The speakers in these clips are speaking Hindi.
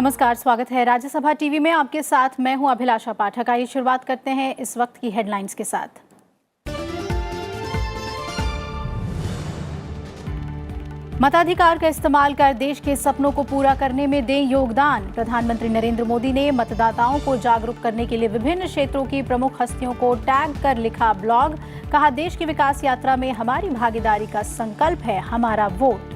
नमस्कार, स्वागत है राज्यसभा टीवी में। आपके साथ मैं हूं अभिलाषा पाठक। आइए शुरुआत करते हैं इस वक्त की हेडलाइंस के साथ। मताधिकार का इस्तेमाल कर देश के सपनों को पूरा करने में दें योगदान। प्रधानमंत्री नरेंद्र मोदी ने मतदाताओं को जागरूक करने के लिए विभिन्न क्षेत्रों की प्रमुख हस्तियों को टैग कर लिखा ब्लॉग। कहा, देश की विकास यात्रा में हमारी भागीदारी का संकल्प है हमारा वोट।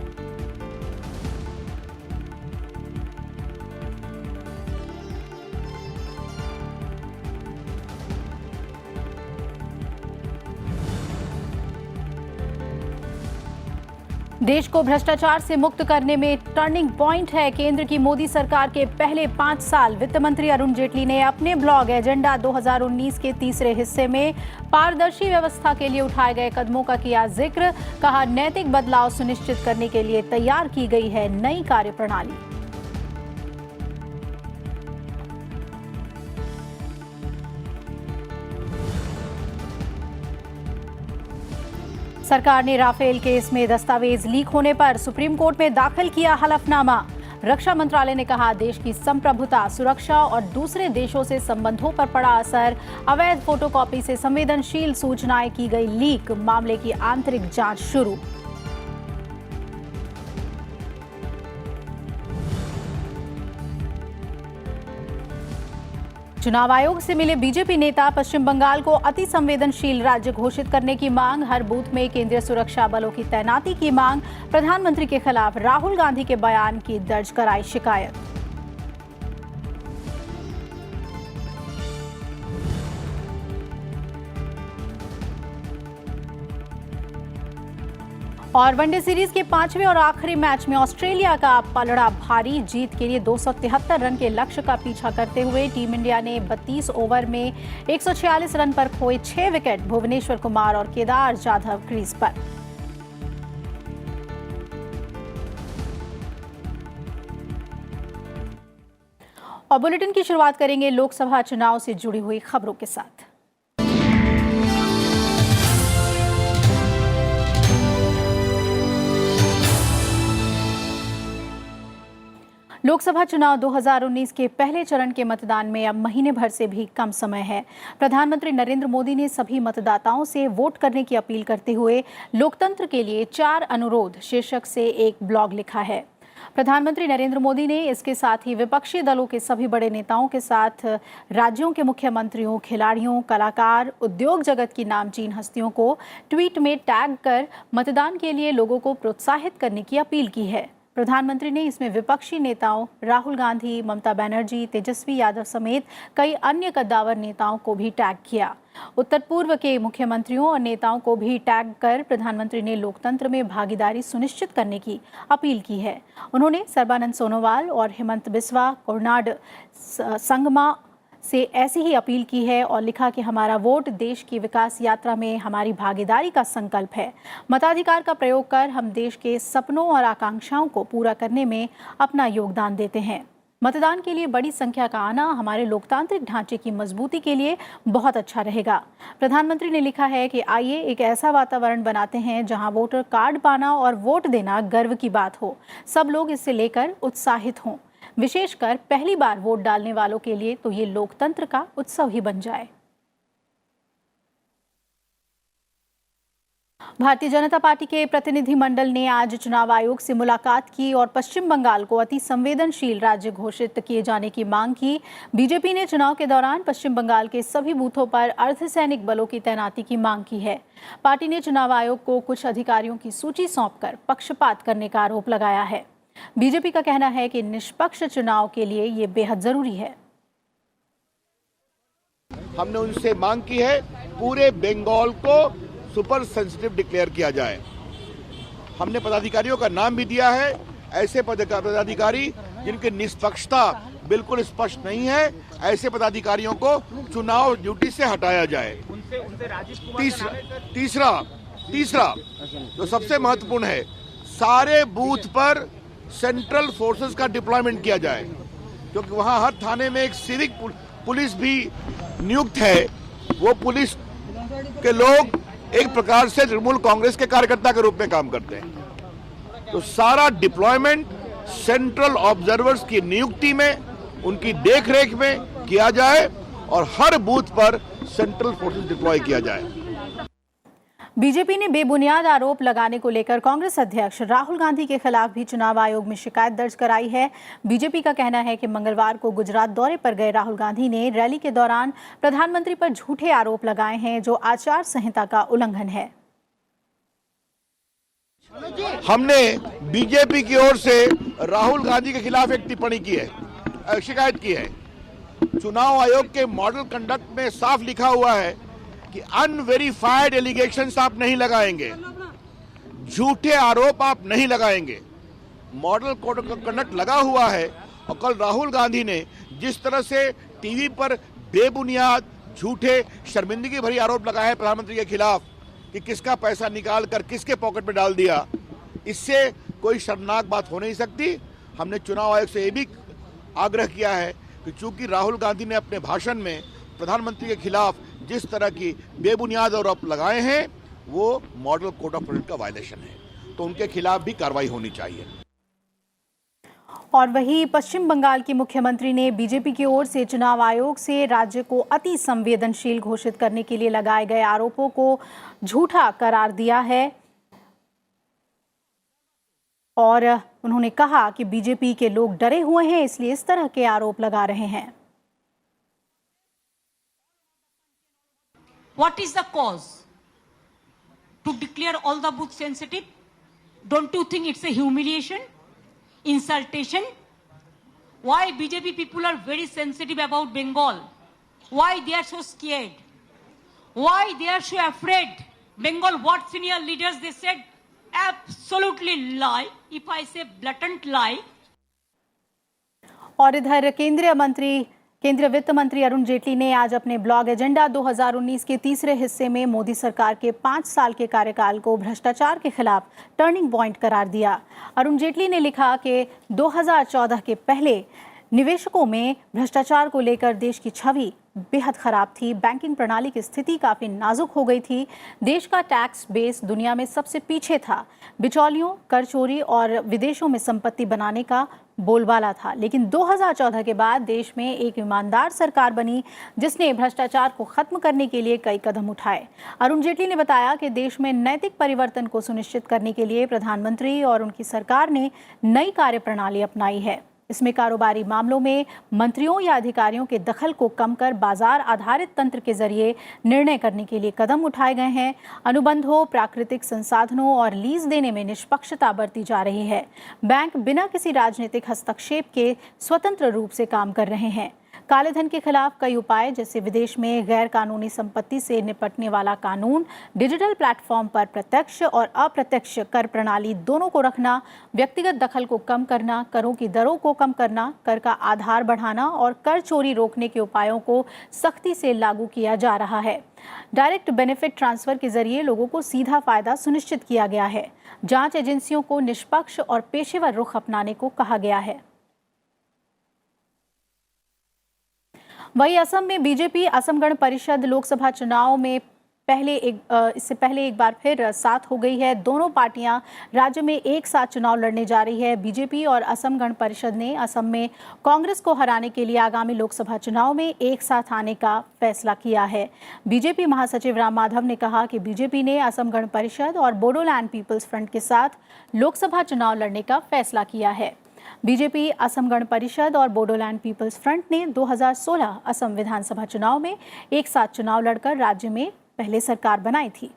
देश को भ्रष्टाचार से मुक्त करने में टर्निंग पॉइंट है केंद्र की मोदी सरकार के पहले 5 साल। वित्त मंत्री अरुण जेटली ने अपने ब्लॉग एजेंडा 2019 के तीसरे हिस्से में पारदर्शी व्यवस्था के लिए उठाए गए कदमों का किया जिक्र। कहा, नैतिक बदलाव सुनिश्चित करने के लिए तैयार की गई है नई कार्यप्रणाली। सरकार ने राफेल केस में दस्तावेज लीक होने पर सुप्रीम कोर्ट में दाखिल किया हलफनामा। रक्षा मंत्रालय ने कहा, देश की संप्रभुता, सुरक्षा और दूसरे देशों से संबंधों पर पड़ा असर। अवैध फोटोकॉपी से संवेदनशील सूचनाएं की गई लीक। मामले की आंतरिक जांच शुरू। चुनाव आयोग से मिले बीजेपी नेता। पश्चिम बंगाल को अति संवेदनशील राज्य घोषित करने की मांग। हर बूथ में केंद्रीय सुरक्षा बलों की तैनाती की मांग। प्रधानमंत्री के खिलाफ राहुल गांधी के बयान की दर्ज कराई शिकायत। और वनडे सीरीज के 5वें और आखिरी मैच में ऑस्ट्रेलिया का पलड़ा भारी। जीत के लिए 273 रन के लक्ष्य का पीछा करते हुए टीम इंडिया ने 32 ओवर में 146 रन पर खोए 6 विकेट। भुवनेश्वर कुमार और केदार जाधव क्रीज पर। और बुलेटिन की शुरुआत करेंगे लोकसभा चुनाव से जुड़ी हुई खबरों के साथ। लोकसभा चुनाव 2019 के पहले चरण के मतदान में अब महीने भर से भी कम समय है। प्रधानमंत्री नरेंद्र मोदी ने सभी मतदाताओं से वोट करने की अपील करते हुए लोकतंत्र के लिए 4 अनुरोध शीर्षक से एक ब्लॉग लिखा है। प्रधानमंत्री नरेंद्र मोदी ने इसके साथ ही विपक्षी दलों के सभी बड़े नेताओं के साथ राज्यों के मुख्यमंत्रियों, खिलाड़ियों, कलाकार, उद्योग जगत की नामचीन हस्तियों को ट्वीट में टैग कर मतदान के लिए लोगों को प्रोत्साहित करने की अपील की है। प्रधानमंत्री ने इसमें विपक्षी नेताओं राहुल गांधी, ममता बनर्जी, तेजस्वी यादव समेत कई अन्य कद्दावर नेताओं को भी टैग किया। उत्तर पूर्व के मुख्यमंत्रियों और नेताओं को भी टैग कर प्रधानमंत्री ने लोकतंत्र में भागीदारी सुनिश्चित करने की अपील की है। उन्होंने सर्बानंद सोनोवाल और हेमंत बिस्वा, कोर्नाड संगमा से ऐसी ही अपील की है और लिखा कि हमारा वोट देश की विकास यात्रा में हमारी भागीदारी का संकल्प है। मताधिकार का प्रयोग कर हम देश के सपनों और आकांक्षाओं को पूरा करने में अपना योगदान देते हैं। मतदान के लिए बड़ी संख्या का आना हमारे लोकतांत्रिक ढांचे की मजबूती के लिए बहुत अच्छा रहेगा। प्रधानमंत्री ने लिखा है कि आइए एक ऐसा वातावरण बनाते हैं जहां वोटर कार्ड पाना और वोट देना गर्व की बात हो। सब लोग इससे लेकर उत्साहित हों। विशेषकर पहली बार वोट डालने वालों के लिए तो ये लोकतंत्र का उत्सव ही बन जाए। भारतीय जनता पार्टी के प्रतिनिधि मंडल ने आज चुनाव आयोग से मुलाकात की और पश्चिम बंगाल को अति संवेदनशील राज्य घोषित किए जाने की मांग की। बीजेपी ने चुनाव के दौरान पश्चिम बंगाल के सभी बूथों पर अर्धसैनिक बलों की तैनाती की मांग की है। पार्टी ने चुनाव आयोग को कुछ अधिकारियों की सूची सौंपकर पक्षपात करने का आरोप लगाया है। बीजेपी का कहना है कि निष्पक्ष चुनाव के लिए ये बेहद जरूरी है। हमने उनसे मांग की है पूरे बंगाल को सुपर सेंसिटिव डिक्लेयर किया जाए। हमने पदाधिकारियों का नाम भी दिया है, ऐसे पदाधिकारी जिनकी निष्पक्षता बिल्कुल स्पष्ट नहीं है, ऐसे पदाधिकारियों को चुनाव ड्यूटी से हटाया जाए। तीसरा जो सबसे महत्वपूर्ण है, सारे बूथ पर सेंट्रल फोर्सेस का डिप्लॉयमेंट किया जाए, क्योंकि वहां हर थाने में एक सिविक पुलिस भी नियुक्त है। वो पुलिस के लोग एक प्रकार से तृणमूल कांग्रेस के कार्यकर्ता के रूप में काम करते हैं। तो सारा डिप्लॉयमेंट सेंट्रल ऑब्जर्वर्स की नियुक्ति में, उनकी देखरेख में किया जाए और हर बूथ पर सेंट्रल फोर्सेस डिप्लॉय किया जाए। बीजेपी ने बेबुनियाद आरोप लगाने को लेकर कांग्रेस अध्यक्ष राहुल गांधी के खिलाफ भी चुनाव आयोग में शिकायत दर्ज कराई है। बीजेपी का कहना है कि मंगलवार को गुजरात दौरे पर गए राहुल गांधी ने रैली के दौरान प्रधानमंत्री पर झूठे आरोप लगाए हैं, जो आचार संहिता का उल्लंघन है। हमने बीजेपी की ओर से राहुल गांधी के खिलाफ एक टिप्पणी की है, शिकायत की है। चुनाव आयोग के मॉडल कंडक्ट में साफ लिखा हुआ है कि अनवेरिफाइड एलिगेशंस आप नहीं लगाएंगे, झूठे आरोप आप नहीं लगाएंगे। मॉडल कोड ऑफ कंडक्ट लगा हुआ है और कल राहुल गांधी ने जिस तरह से टीवी पर बेबुनियाद, झूठे, शर्मिंदगी भरी आरोप लगाए हैं प्रधानमंत्री के खिलाफ कि किसका पैसा निकाल कर किसके पॉकेट में डाल दिया, इससे कोई शर्मनाक बात हो नहीं सकती। हमने चुनाव आयोग से यह भी आग्रह किया है कि चूंकि राहुल गांधी ने अपने भाषण में प्रधानमंत्री के खिलाफ जिस तरह की बेबुनियाद आरोप लगाए हैं वो मॉडल कोड ऑफ कंडक्ट का वायलेशन है, तो उनके खिलाफ भी कार्रवाई होनी चाहिए। और वहीं पश्चिम बंगाल की मुख्यमंत्री ने बीजेपी की ओर से चुनाव आयोग से राज्य को अति संवेदनशील घोषित करने के लिए लगाए गए आरोपों को झूठा करार दिया है और उन्होंने कहा कि बीजेपी के लोग डरे हुए हैं, इसलिए इस तरह के आरोप लगा रहे हैं। What is the cause to declare all the booths sensitive? Don't you think it's a humiliation, insultation? Why BJP people are very sensitive about Bengal? Why they are so scared? Why they are so afraid? Bengal, what senior leaders they said? Absolutely lie. If I say blatant lie. और इधर केंद्रीय वित्त मंत्री अरुण जेटली ने आज अपने ब्लॉग एजेंडा 2019 के तीसरे हिस्से में मोदी सरकार के 5 साल के कार्यकाल को भ्रष्टाचार के खिलाफ टर्निंग पॉइंट करार दिया। अरुण जेटली ने लिखा कि 2014 के पहले निवेशकों में भ्रष्टाचार को लेकर देश की छवि बेहद खराब थी। बैंकिंग प्रणाली की स्थिति काफी नाजुक हो गई थी। देश का टैक्स बेस दुनिया में सबसे पीछे था। बिचौलियों, कर चोरी और विदेशों में संपत्ति बनाने का बोलबाला था। लेकिन 2014 के बाद देश में एक ईमानदार सरकार बनी जिसने भ्रष्टाचार को खत्म करने के लिए कई कदम उठाए। अरुण जेटली ने बताया कि देश में नैतिक परिवर्तन को सुनिश्चित करने के लिए प्रधानमंत्री और उनकी सरकार ने नई कार्यप्रणाली अपनाई है। इसमें कारोबारी मामलों में मंत्रियों या अधिकारियों के दखल को कम कर बाजार आधारित तंत्र के जरिए निर्णय करने के लिए कदम उठाए गए हैं। अनुबंधों, प्राकृतिक संसाधनों और लीज देने में निष्पक्षता बरती जा रही है। बैंक बिना किसी राजनीतिक हस्तक्षेप के स्वतंत्र रूप से काम कर रहे हैं। काले धन के खिलाफ कई उपाय जैसे विदेश में गैर कानूनी संपत्ति से निपटने वाला कानून, डिजिटल प्लेटफॉर्म पर प्रत्यक्ष और अप्रत्यक्ष कर प्रणाली दोनों को रखना, व्यक्तिगत दखल को कम करना, करों की दरों को कम करना, कर का आधार बढ़ाना और कर चोरी रोकने के उपायों को सख्ती से लागू किया जा रहा है। डायरेक्ट बेनिफिट ट्रांसफर के जरिए लोगों को सीधा फायदा सुनिश्चित किया गया है। जांच एजेंसियों को निष्पक्ष और पेशेवर रुख अपनाने को कहा गया है। वहीं असम में बीजेपी असम गण परिषद लोकसभा चुनाव में इससे पहले एक बार फिर साथ हो गई है। दोनों पार्टियां राज्य में एक साथ चुनाव लड़ने जा रही है। बीजेपी और असम गण परिषद ने असम में कांग्रेस को हराने के लिए आगामी लोकसभा चुनाव में एक साथ आने का फैसला किया है। बीजेपी महासचिव राम माधव ने कहा कि बीजेपी ने असम गण परिषद और बोडोलैंड पीपल्स फ्रंट के साथ लोकसभा चुनाव लड़ने का फैसला किया है। बीजेपी, असम गण परिषद और बोडोलैंड पीपल्स फ्रंट ने 2016 असम विधानसभा चुनाव में एक साथ चुनाव लड़कर राज्य में पहले सरकार बनाई थी।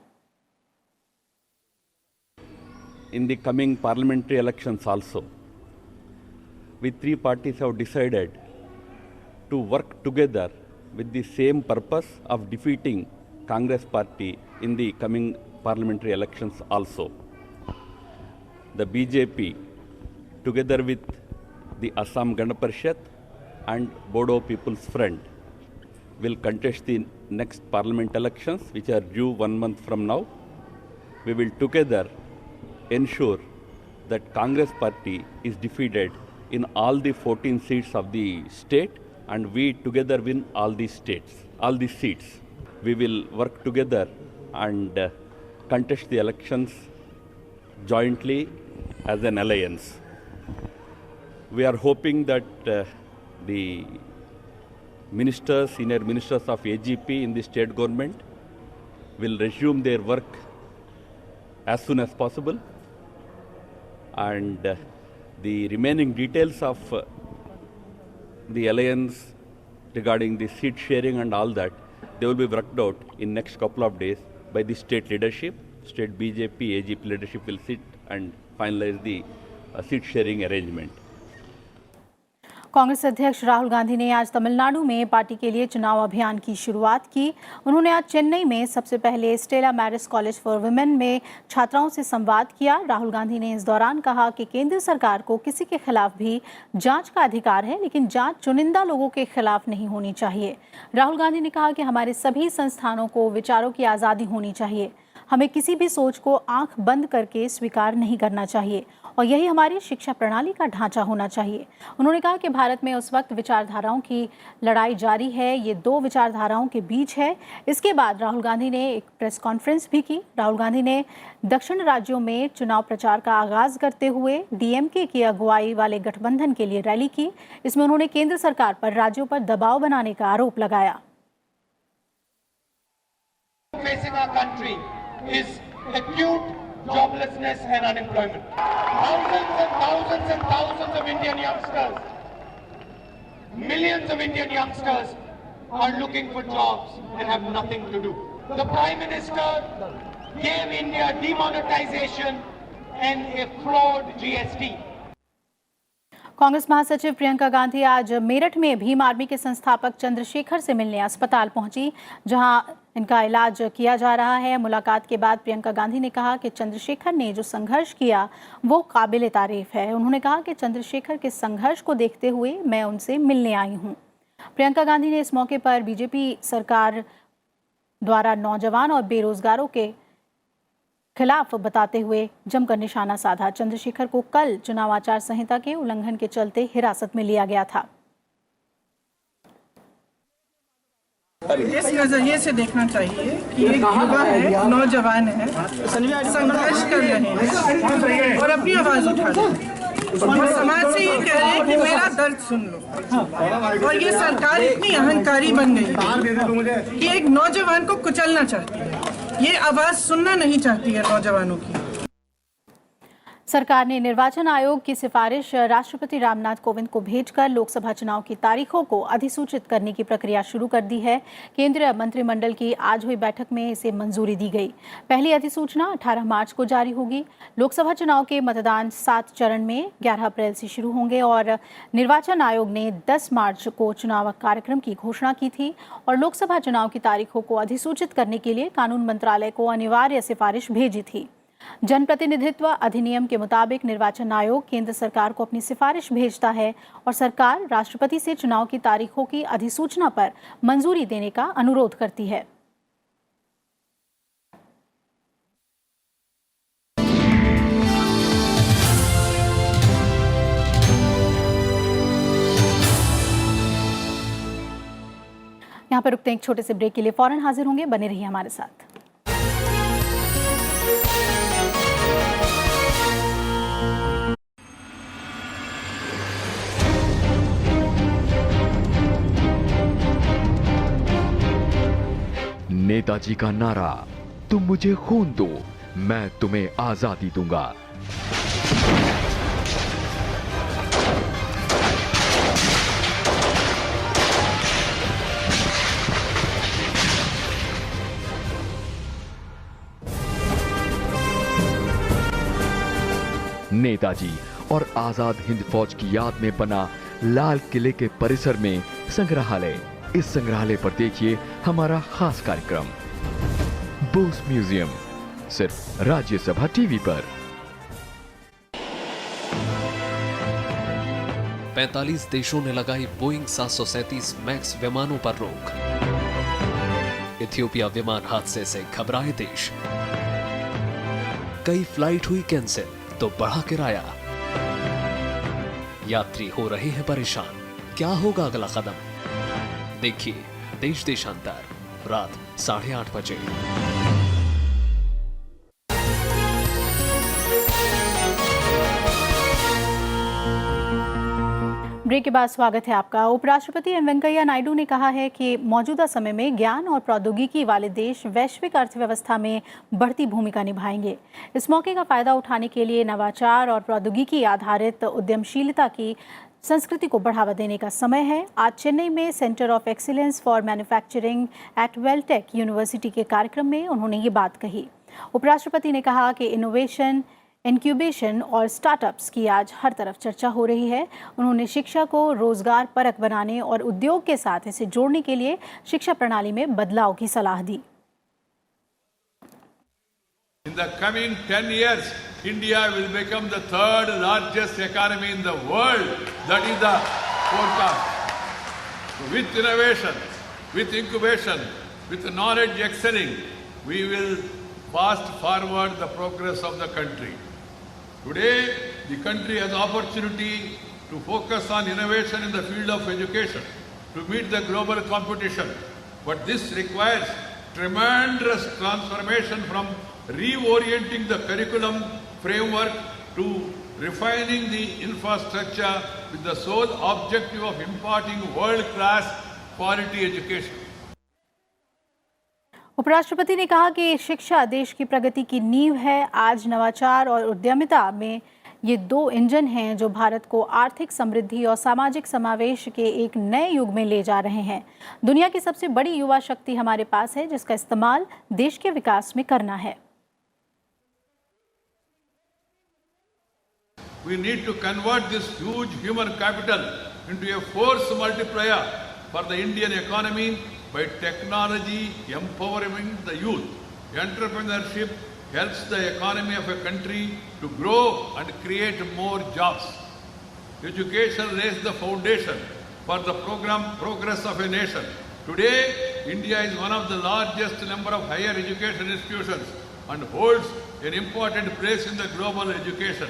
In the coming parliamentary elections also, we three parties have decided to work together with the same purpose of defeating Congress party in the coming parliamentary elections also. The BJP, together with the Assam Gana Parishad and Bodo People's Front, will contest the next parliament elections, which are due 1 month from now. We will together ensure that Congress party is defeated in all the 14 seats of the state, and we together win all these seats. We will work together and contest the elections jointly as an alliance. we are hoping that the ministers, senior ministers of AGP in the state government will resume their work as soon as possible, and the remaining details of the alliance regarding the seat sharing and all that, they will be worked out in next couple of days by the state leadership. State BJP, AGP leadership will sit and finalize the seat sharing arrangement. Congress अध्यक्ष राहुल गांधी ने आज तमिलनाडु में पार्टी के लिए चुनाव अभियान की शुरुआत की। उन्होंने आज चेन्नई में सबसे पहले स्टेला मैरिस कॉलेज फॉर वुमेन में छात्राओं से संवाद किया। राहुल गांधी ने इस दौरान कहा कि केंद्र सरकार को किसी के खिलाफ भी जांच का अधिकार है, लेकिन जांच चुनिंदा लोगों के खिलाफ नहीं होनी चाहिए। राहुल गांधी ने कहा कि हमारे सभी संस्थानों को विचारों की आज़ादी होनी चाहिए। हमें किसी भी सोच को आंख बंद करके स्वीकार नहीं करना चाहिए और यही हमारी शिक्षा प्रणाली का ढांचा होना चाहिए। उन्होंने कहा कि भारत में उस वक्त विचारधाराओं की लड़ाई जारी है, ये दो विचारधाराओं के बीच है। इसके बाद राहुल गांधी ने एक प्रेस कॉन्फ्रेंस भी की। राहुल गांधी ने दक्षिण राज्यों में चुनाव प्रचार का आगाज करते हुए डीएमके की अगुवाई वाले गठबंधन के लिए रैली की। इसमें उन्होंने केंद्र सरकार पर राज्यों पर दबाव बनाने का आरोप लगाया। is acute joblessness and unemployment. Thousands and thousands and thousands of Indian youngsters, millions of Indian youngsters are looking for jobs and have nothing to do. The Prime Minister gave India demonetization and a flawed GST. Congress महासचिव प्रियंका गांधी आज मेरठ में भीम आर्मी के संस्थापक चंद्रशेखर से मिलने अस्पताल पहुंची, जहां इनका इलाज किया जा रहा है। मुलाकात के बाद प्रियंका गांधी ने कहा कि चंद्रशेखर ने जो संघर्ष किया वो काबिले तारीफ है। उन्होंने कहा कि चंद्रशेखर के संघर्ष को देखते हुए मैं उनसे मिलने आई हूं। प्रियंका गांधी ने इस मौके पर बीजेपी सरकार द्वारा नौजवान और बेरोजगारों के खिलाफ बताते हुए जमकर निशाना साधा। चंद्रशेखर को कल चुनाव आचार संहिता के उल्लंघन के चलते हिरासत में लिया गया था। इस नजरिए से देखना चाहिए कि एक युवा है, नौजवान है, संघर्ष कर रहे हैं और अपनी आवाज उठा रहे हैं और समाज से ये कह रहे हैं कि मेरा दर्द सुन लो। और ये सरकार इतनी अहंकारी बन गई है कि एक नौजवान को कुचलना चाहती है, ये आवाज सुनना नहीं चाहती है नौजवानों की। सरकार ने निर्वाचन आयोग की सिफारिश राष्ट्रपति रामनाथ कोविंद को भेजकर लोकसभा चुनाव की तारीखों को अधिसूचित करने की प्रक्रिया शुरू कर दी है। केंद्रीय मंत्रिमंडल की आज हुई बैठक में इसे मंजूरी दी गई। पहली अधिसूचना 18 मार्च को जारी होगी। लोकसभा चुनाव के मतदान 7 चरण में 11 अप्रैल से शुरू होंगे और निर्वाचन आयोग ने 10 मार्च को चुनाव कार्यक्रम की घोषणा की थी और लोकसभा चुनाव की तारीखों को अधिसूचित करने के लिए कानून मंत्रालय को अनिवार्य सिफारिश भेजी थी। जनप्रतिनिधित्व अधिनियम के मुताबिक निर्वाचन आयोग केंद्र सरकार को अपनी सिफारिश भेजता है और सरकार राष्ट्रपति से चुनाव की तारीखों की अधिसूचना पर मंजूरी देने का अनुरोध करती है। यहाँ पर रुकते हैं एक छोटे से ब्रेक के लिए, फौरन हाजिर होंगे, बने रहिए हमारे साथ। नेताजी का नारा, तुम मुझे खून दो, मैं तुम्हें आजादी दूंगा। नेताजी और आजाद हिंद फौज की याद में बना लाल किले के परिसर में संग्रहालय। इस संग्रहालय पर देखिए हमारा खास कार्यक्रम बोस म्यूजियम, सिर्फ राज्यसभा टीवी पर। 45 देशों ने लगाई बोइंग 737 मैक्स विमानों पर रोक। इथियोपिया विमान हादसे से घबराए देश। कई फ्लाइट हुई कैंसिल तो बढ़ा किराया। यात्री हो रहे हैं परेशान, क्या होगा अगला कदम? देखिए देश देशांतर रात 8:30 बजे। ब्रेक के बाद स्वागत है आपका। उपराष्ट्रपति एम वेंकैया नायडू ने कहा है कि मौजूदा समय में ज्ञान और प्रौद्योगिकी वाले देश वैश्विक अर्थव्यवस्था में बढ़ती भूमिका निभाएंगे। इस मौके का फायदा उठाने के लिए नवाचार और प्रौद्योगिकी आधारित उद्यमशीलता की संस्कृति को बढ़ावा देने का समय है। आज चेन्नई में centre of excellence for manufacturing at Veltech university के कार्यक्रम में उन्होंने ये बात कही। उपराष्ट्रपति ने कहा कि इनोवेशन, इंक्यूबेशन और स्टार्टअप्स की आज हर तरफ चर्चा हो रही है। उन्होंने शिक्षा को रोजगार परक बनाने और उद्योग के साथ इसे जोड़ने के लिए शिक्षा प्रणाली में बदलाव की सलाह दी। In the coming 10 years, India will become the third largest economy in the world. That is the forecast. With innovation, with incubation, with knowledge excelling, we will fast forward the progress of the country. Today, the country has opportunity to focus on innovation in the field of education to meet the global competition. But this requires tremendous transformation from reorienting the curriculum framework to refining the infrastructure with the sole objective of imparting world-class quality education. उपराष्ट्रपति ने कहा कि शिक्षा देश की प्रगति की नींव है। आज नवाचार और उद्यमिता में ये दो इंजन हैं जो भारत को आर्थिक समृद्धि और सामाजिक समावेश के एक नए युग में ले जा रहे हैं। दुनिया की सबसे बड़ी युवा शक्ति हमारे पास है, जिसका इस्तेमाल देश के विकास में करना है। We need to convert this huge human capital into a force multiplier for the Indian economy by technology empowering the youth. Entrepreneurship helps the economy of a country to grow and create more jobs. Education lays the foundation for the progress of a nation. Today, India is one of the largest number of higher education institutions and holds an important place in the global education.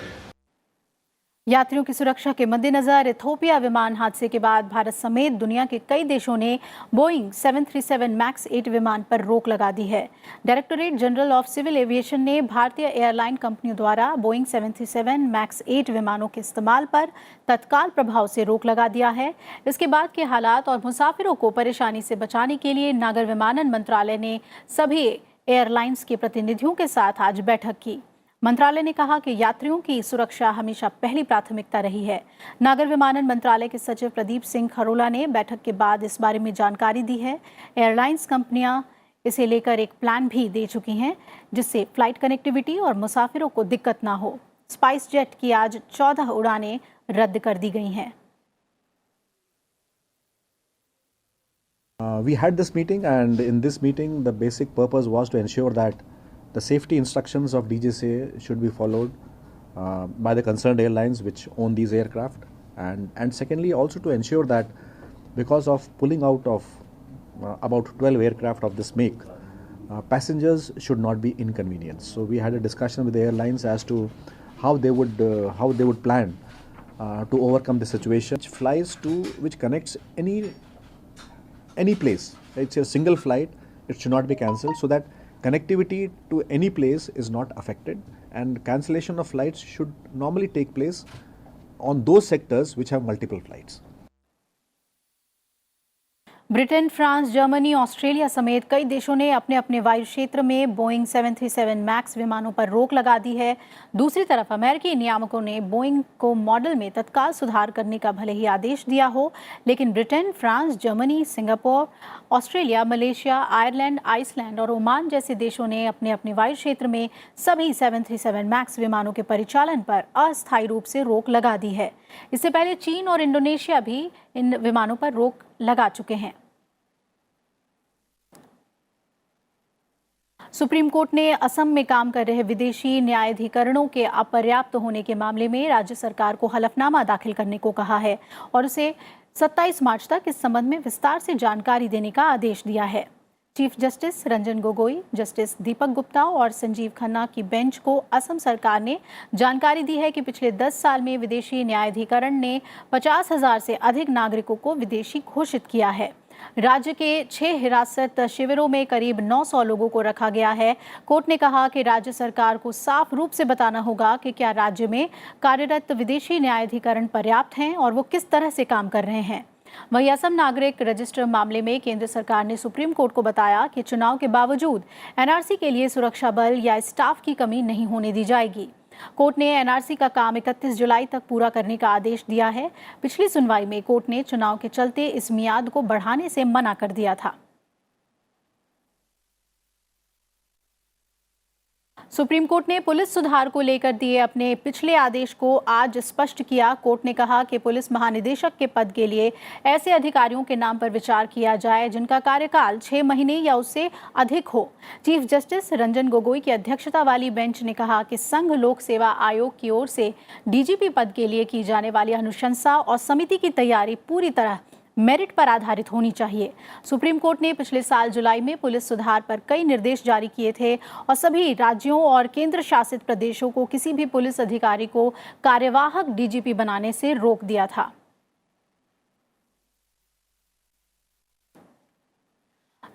यात्रियों की सुरक्षा के मद्देनजर इथोपिया विमान हादसे के बाद भारत समेत दुनिया के कई देशों ने बोइंग 737 मैक्स 8 विमान पर रोक लगा दी है। Directorate general of civil aviation ने भारतीय एयरलाइन कंपनियों द्वारा बोइंग 737 मैक्स 8 विमानों के इस्तेमाल पर तत्काल प्रभाव से रोक लगा दिया है। इसके बाद के हालात और मुसाफिरों को परेशानी से बचाने के लिए नागर विमानन मंत्रालय ने सभी एयरलाइंस के प्रतिनिधियों के साथ आज बैठक की। मंत्रालय ने कहा कि यात्रियों की सुरक्षा हमेशा पहली प्राथमिकता रही है। नागर विमानन मंत्रालय के सचिव प्रदीप सिंह खरोला ने बैठक के बाद इस बारे में जानकारी दी है। एयरलाइंस कंपनियां इसे लेकर एक प्लान भी दे चुकी हैं, जिससे फ्लाइट कनेक्टिविटी और मुसाफिरों को दिक्कत ना हो। स्पाइस जेट की आज 14 उड़ानें रद्द कर दी गई हैं। We had this meeting, and in this meeting the basic purpose was to ensure that the safety instructions of DGCA should be followed by the concerned airlines which own these aircraft, and secondly also to ensure that because of pulling out of about 12 aircraft of this make, passengers should not be inconvenienced. So we had a discussion with the airlines as to how they would plan to overcome the situation. Which flies to which connects any place. It's a single flight. It should not be cancelled, so that connectivity to any place is not affected, and cancellation of flights should normally take place on those sectors which have multiple flights. Britain, France, Germany, Australia समेत कई देशों ने अपने अपने वायु क्षेत्र में बोइंग 737 मैक्स विमानों पर रोक लगा दी है। दूसरी तरफ अमेरिकी नियामकों ने बोइंग को मॉडल में तत्काल सुधार करने का भले ही आदेश दिया हो, लेकिन Britain, France, Germany, Singapore, Australia, Malaysia, Ireland, Iceland और ओमान जैसे देशों ने अपने अपने वायु क्षेत्र में सभी 737 मैक्स विमानों के परिचालन पर अस्थायी रूप से रोक लगा दी है। इससे पहले चीन और इंडोनेशिया भी इन विमानों पर रोक लगा चुके हैं। सुप्रीम कोर्ट ने असम में काम कर रहे विदेशी न्यायाधिकरणों के अपर्याप्त होने के मामले में राज्य सरकार को हलफनामा दाखिल करने को कहा है और उसे 27 मार्च तक इस संबंध में विस्तार से जानकारी देने का आदेश दिया है। Chief justice Ranjan Gogoi, justice Deepak Gupta और संजीव खन्ना की बेंच को असम सरकार ने जानकारी दी है कि पिछले 10 साल में विदेशी न्यायाधिकरण ने 50,000 से अधिक नागरिकों को विदेशी घोषित किया है। राज्य के 6 हिरासत शिविरों में करीब 900 लोगों को रखा गया है। कोर्ट ने कहा कि राज्य सरकार को साफ रूप से बताना होगा कि क्या राज्य में कार्यरत विदेशी न्यायाधिकरण पर्याप्त हैं और वो किस तरह से काम कर रहे हैं। वहीं असम नागरिक रजिस्टर मामले में केंद्र सरकार ने सुप्रीम कोर्ट को बताया कि चुनाव के बावजूद एनआरसी के लिए सुरक्षा बल या स्टाफ की कमी नहीं होने दी जाएगी। कोर्ट ने एनआरसी का काम 31 जुलाई तक पूरा करने का आदेश दिया है। पिछली सुनवाई में कोर्ट ने चुनाव के चलते इस मियाद को बढ़ाने से मना कर दिया था। सुप्रीम कोर्ट ने पुलिस सुधार को लेकर दिए अपने पिछले आदेश को आज स्पष्ट किया। कोर्ट ने कहा कि पुलिस महानिदेशक के पद के लिए ऐसे अधिकारियों के नाम पर विचार किया जाए जिनका कार्यकाल 6 महीने या उससे अधिक हो। चीफ जस्टिस रंजन गोगोई की अध्यक्षता वाली बेंच ने कहा कि संघ लोक सेवा आयोग की ओर से डीजीपी पद के लिए की जाने वाली अनुशंसा और समिति की तैयारी पूरी तरह मेरिट पर आधारित होनी चाहिए। सुप्रीम कोर्ट ने पिछले साल जुलाई में पुलिस सुधार पर कई निर्देश जारी किए थे और सभी राज्यों और केंद्र शासित प्रदेशों को किसी भी पुलिस अधिकारी को कार्यवाहक डीजीपी बनाने से रोक दिया था।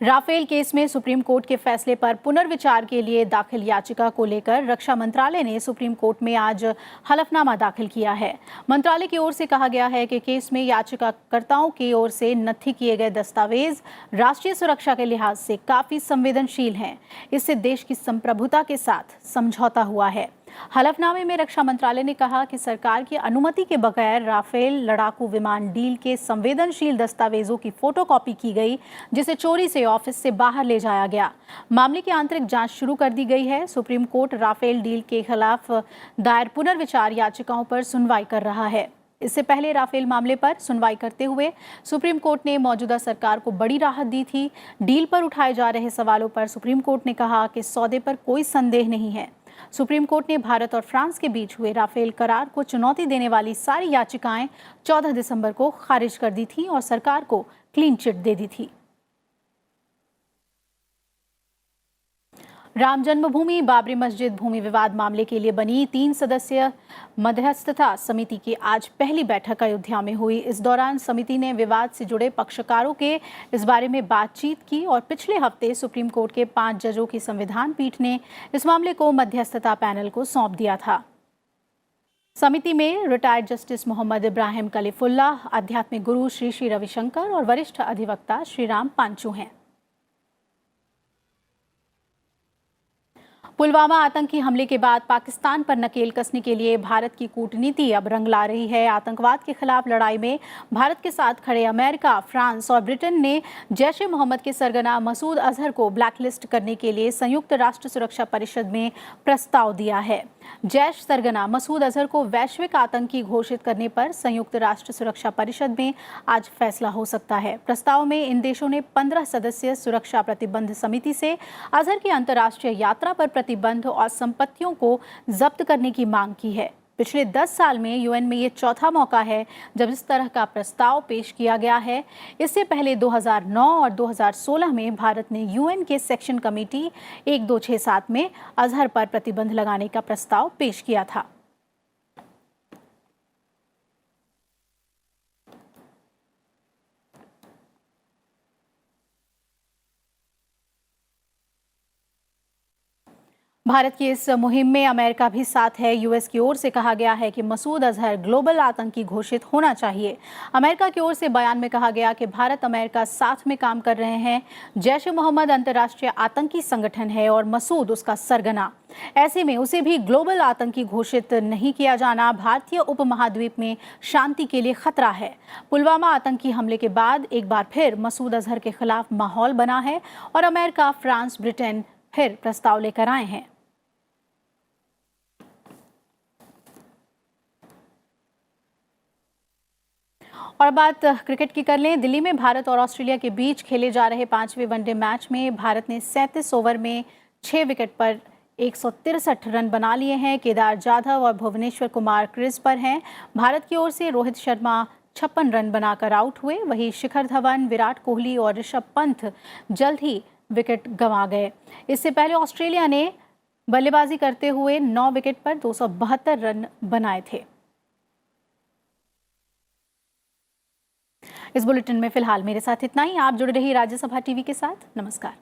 राफेल केस में सुप्रीम कोर्ट के फैसले पर पुनर्विचार के लिए दाखिल याचिका को लेकर रक्षा मंत्रालय ने सुप्रीम कोर्ट में आज हलफनामा दाखिल किया है। मंत्रालय की ओर से कहा गया है कि केस में याचिकाकर्ताओं की ओर से नत्थी किए गए दस्तावेज राष्ट्रीय सुरक्षा के लिहाज से काफी संवेदनशील हैं। इससे देश की संप्रभुता के साथ समझौता हुआ है। हलफनामे में रक्षा मंत्रालय ने कहा कि सरकार की अनुमति के बगैर राफेल लड़ाकू विमान डील के संवेदनशील दस्तावेजों की फोटोकॉपी की गई, जिसे चोरी से ऑफिस से बाहर ले जाया गया। मामले की आंतरिक जांच शुरू कर दी गई है। सुप्रीम कोर्ट राफेल डील के खिलाफ दायर पुनर्विचार याचिकाओं पर सुनवाई कर रहा है। इससे पहले राफेल मामले पर सुनवाई करते हुए सुप्रीम कोर्ट ने मौजूदा सरकार को बड़ी राहत दी थी। डील पर उठाए जा रहे सवालों पर सुप्रीम कोर्ट ने कहा कि सौदे पर कोई संदेह नहीं है। सुप्रीम कोर्ट ने भारत और फ्रांस के बीच हुए राफेल करार को चुनौती देने वाली सारी याचिकाएं 14 दिसंबर को खारिज कर दी थी और सरकार को क्लीन चिट दे दी थी। राम जन्मभूमि बाबरी मस्जिद भूमि विवाद मामले के लिए बनी 3 सदस्यीय मध्यस्थता समिति की आज पहली बैठक अयोध्या में हुई। इस दौरान समिति ने विवाद से जुड़े पक्षकारों के इस बारे में बातचीत की और पिछले हफ्ते सुप्रीम कोर्ट के 5 जजों की संविधान पीठ ने इस मामले को मध्यस्थता पैनल को सौंप दिया था। समिति में रिटायर्ड जस्टिस मोहम्मद इब्राहिम कलीफुल्लाह, आध्यात्मिक गुरु श्री श्री रविशंकर और वरिष्ठ अधिवक्ता श्रीराम पांचू हैं। पुलवामा आतंकी हमले के बाद पाकिस्तान पर नकेल कसने के लिए भारत की कूटनीति अब रंग ला रही है। आतंकवाद के खिलाफ लड़ाई में भारत के साथ खड़े अमेरिका, फ्रांस और ब्रिटेन ने जैश ए मोहम्मद के सरगना मसूद अजहर को ब्लैकलिस्ट करने के लिए संयुक्त राष्ट्र सुरक्षा परिषद में प्रस्ताव दिया है। जैश सरगना मसूद अजहर को वैश्विक आतंकी घोषित करने पर संयुक्त राष्ट्र सुरक्षा परिषद में आज फैसला हो सकता है। प्रस्ताव में इन देशों ने 15 सदस्यीय सुरक्षा प्रतिबंध समिति से अजहर की अंतर्राष्ट्रीय यात्रा पर प्रतिबंध और संपत्तियों को जब्त करने की मांग की है। पिछले 10 साल में यूएन में ये चौथा मौका है जब इस तरह का प्रस्ताव पेश किया गया है। इससे पहले 2009 और 2016 में भारत ने यूएन के सेक्शन कमेटी 1267 में अजहर पर प्रतिबंध लगाने का प्रस्ताव पेश किया था। भारत की इस मुहिम में अमेरिका भी साथ है। यूएस की ओर से कहा गया है कि मसूद अजहर ग्लोबल आतंकी घोषित होना चाहिए। अमेरिका की ओर से बयान में कहा गया कि भारत अमेरिका साथ में काम कर रहे हैं। जैश ए मोहम्मद अंतर्राष्ट्रीय आतंकी संगठन है और मसूद उसका सरगना। ऐसे में उसे भी ग्लोबल आतंकी घोषित नहीं किया जाना भारतीय उपमहाद्वीप में शांति के लिए खतरा है। पुलवामा आतंकी हमले के बाद एक बार फिर मसूद अजहर के खिलाफ माहौल बना है और अमेरिका, फ्रांस, ब्रिटेन फिर प्रस्ताव लेकर आए हैं। और बात क्रिकेट की कर लें। दिल्ली में भारत और ऑस्ट्रेलिया के बीच खेले जा रहे 5वें वनडे मैच में भारत ने 37 ओवर में 6 विकेट पर 163 रन बना लिए हैं। केदार जाधव और भुवनेश्वर कुमार क्रीज पर हैं। भारत की ओर से रोहित शर्मा 56 रन बनाकर आउट हुए। वहीं शिखर धवन, विराट कोहली और ऋषभ पंत जल्द ही विकेट गंवा गए। इससे पहले ऑस्ट्रेलिया ने बल्लेबाजी करते हुए 9 विकेट पर 272 रन बनाए थे। इस बुलेटिन में फिलहाल मेरे साथ इतना ही। आप जुड़े रहिए राज्यसभा टीवी के साथ। नमस्कार।